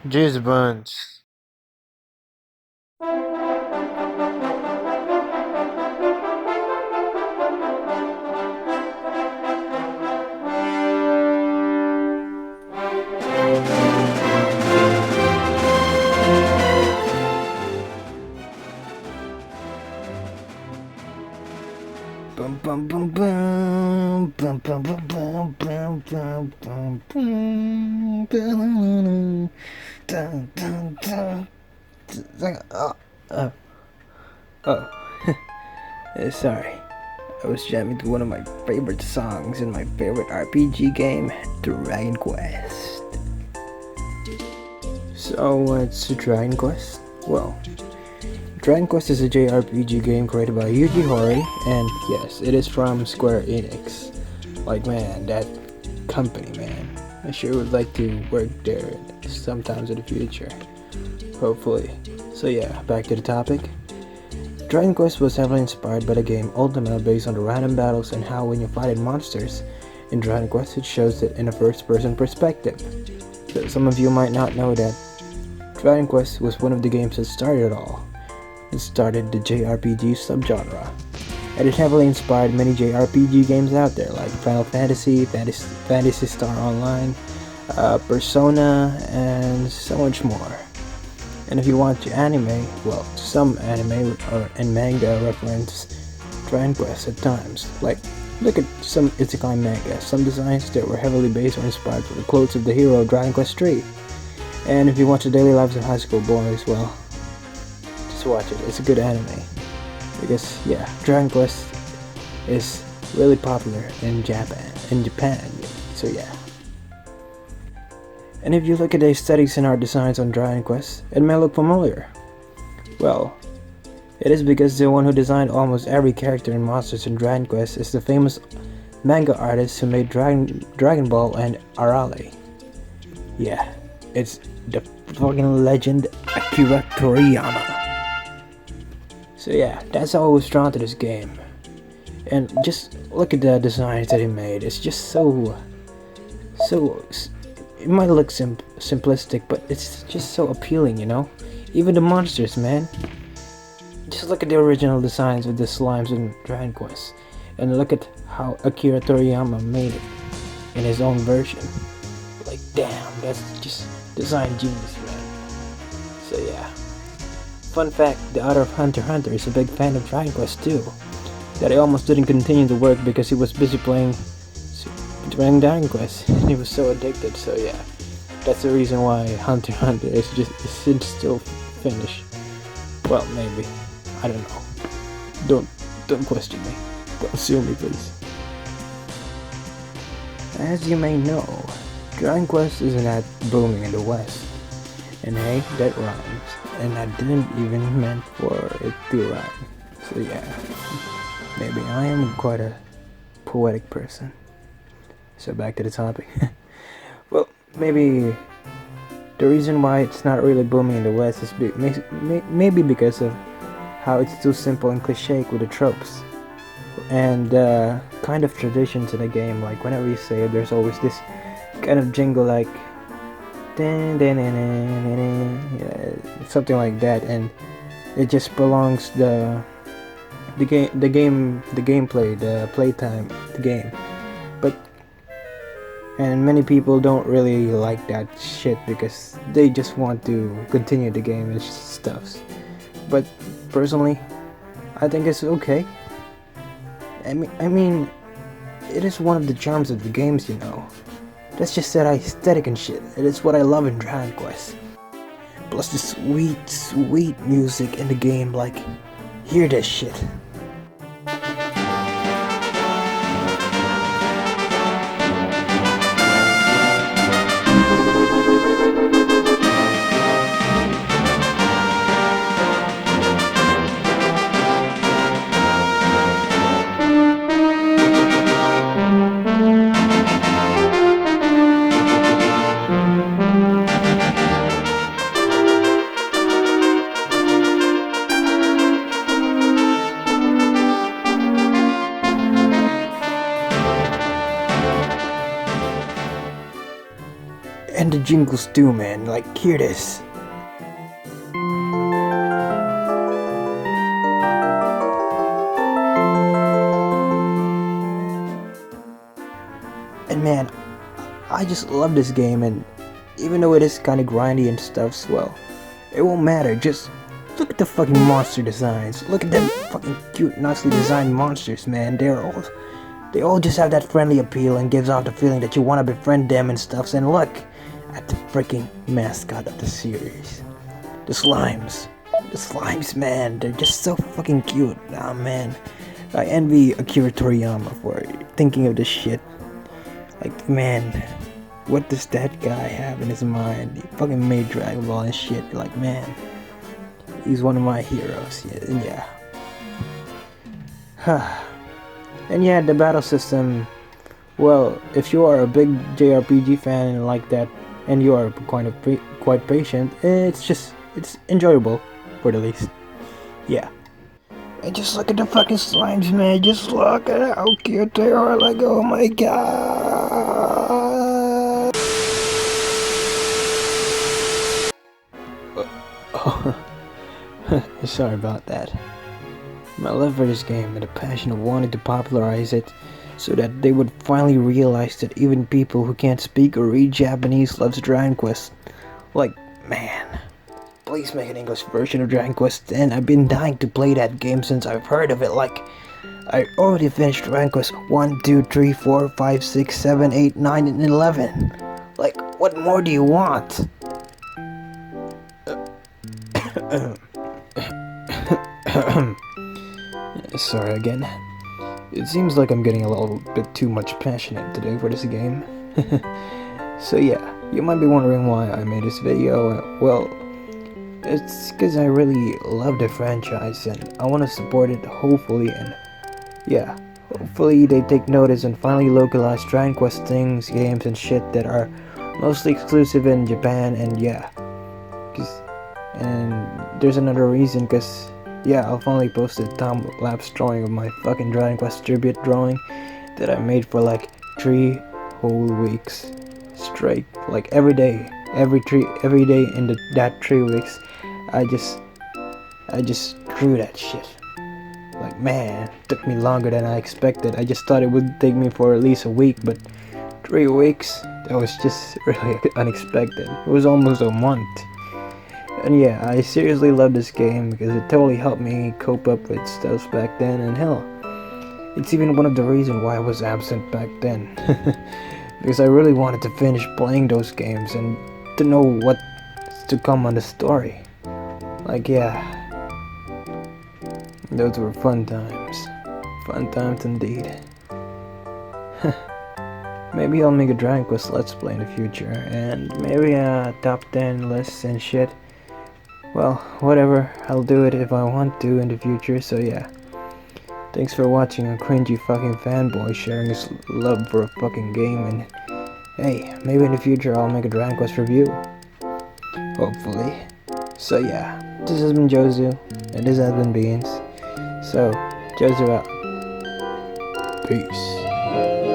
Juice buns. Bum bum bum bum bum bum bum bum bum bum bum bum bum dun, dun, dun. Oh, oh, sorry. I was jamming to one of my favorite songs in my favorite RPG game, Dragon Quest. So, what's Dragon Quest? Well, Dragon Quest is a JRPG game created by Yuji Horii, and yes, it is from Square Enix. Like, man, that company, man. I sure would like to work there sometimes in the future. Hopefully. So yeah, back to the topic. Dragon Quest was heavily inspired by the game Ultima based on the random battles and how when you fight monsters in Dragon Quest it shows it in a first-person perspective. So some of you might not know that Dragon Quest was one of the games that started it all. It started the JRPG subgenre, and it heavily inspired many JRPG games out there like Final Fantasy, Phantasy Star Online, Persona, and so much more. And if you want to anime, well, some anime and manga reference Dragon Quest at times. Like, look at some isekai manga, some designs that were heavily based or inspired from the clothes of the hero of Dragon Quest 3. And if you watch the daily lives of high school boys, well, just watch it. It's a good anime. Because, yeah, Dragon Quest is really popular in Japan. So yeah. And if you look at the aesthetics and art designs on Dragon Quest, it may look familiar. Well, it is because the one who designed almost every character and monsters in Dragon Quest is the famous manga artist who made Dragon Ball and Arale. Yeah, it's the fucking legend Akira Toriyama. So yeah, that's how I was drawn to this game. And just look at the designs that he made. It's just so it might look simplistic, but it's just so appealing, you know? Even the monsters, man. Just look at the original designs with the slimes in Dragon Quest. And look at how Akira Toriyama made it in his own version. Like, damn, that's just design genius, man. So yeah. Fun fact, the author of Hunter x Hunter is a big fan of Dragon Quest too. That he almost didn't continue the work because he was busy playing Dragon Quest, and he was so addicted. So yeah, that's the reason why Hunter x Hunter isn't still finished. Well, maybe, I don't know. Don't question me. Don't sue me, please. As you may know, Dragon Quest isn't that booming in the West, and hey, that rhymes, and I didn't even meant for it to rhyme. So yeah, maybe I am quite a poetic person. So back to the topic. Well, maybe the reason why it's not really booming in the West is maybe because of how it's too simple and cliche with the tropes and kind of traditions in the game. Like whenever you say it, there's always this kind of jingle like yeah, something like that, and it just prolongs the gameplay, the playtime, the game. But and many people don't really like that shit because they just want to continue the game and stuff. But personally, I think it's okay. I mean, it is one of the charms of the games, you know. That's just that aesthetic and shit. It is what I love in Dragon Quest. Plus the sweet music in the game, like, hear this shit. jingles too, man. Like, hear this. And man, I just love this game, and even though it is kind of grindy and stuff, well, it won't matter. Just look at the fucking monster designs. Look at them fucking cute, nicely designed monsters, man. They all just have that friendly appeal and gives off the feeling that you want to befriend them and stuff. And look at the freaking mascot of the series, the slimes. The slimes, man, they're just so fucking cute. Ah, man, I envy Akira Toriyama for thinking of this shit. Like, man, what does that guy have in his mind? He fucking made Dragon Ball and shit. Like, man, he's one of my heroes. Yeah. And yeah, the battle system. Well, if you are a big JRPG fan and like that, and you are quite patient, it's enjoyable, for the least. Yeah. And just look at the fucking slimes, man. Just look at how cute they are. Like, oh my god. Sorry about that. My love for this game and the passion of wanting to popularize it so that they would finally realize that even people who can't speak or read Japanese loves Dragon Quest. Like, man, please make an English version of Dragon Quest X. I've been dying to play that game since I've heard of it. Like, I already finished Dragon Quest 1, 2, 3, 4, 5, 6, 7, 8, 9, and 11. Like, what more do you want? Sorry again. It seems like I'm getting a little bit too much passionate today for this game. So yeah, you might be wondering why I made this video. Well, it's because I really love the franchise and I want to support it, hopefully, and yeah, hopefully they take notice and finally localize Dragon Quest things, games and shit that are mostly exclusive in Japan. And yeah, and there's another reason, because yeah, I'll finally post a time-lapse drawing of my fucking Dragon Quest tribute drawing that I made for like 3 whole weeks straight. Like every day in that 3 weeks, I just drew that shit. Like, man, it took me longer than I expected. I just thought it would take me for at least a week, but 3 weeks, that was just really unexpected. It was almost a month. And yeah, I seriously love this game because it totally helped me cope up with stuff back then, and hell, it's even one of the reasons why I was absent back then. Because I really wanted to finish playing those games and to know what's to come on the story. Like, yeah, those were fun times. Fun times indeed. Maybe I'll make a Dragon Quest Let's Play in the future, and maybe a top 10 lists and shit. Well, whatever, I'll do it if I want to in the future, so yeah. Thanks for watching a cringy fucking fanboy sharing his love for a fucking game, and hey, maybe in the future I'll make a Dragon Quest review. Hopefully. So yeah, this has been Jozu, and this has been Beans. So, Jozu out. Peace.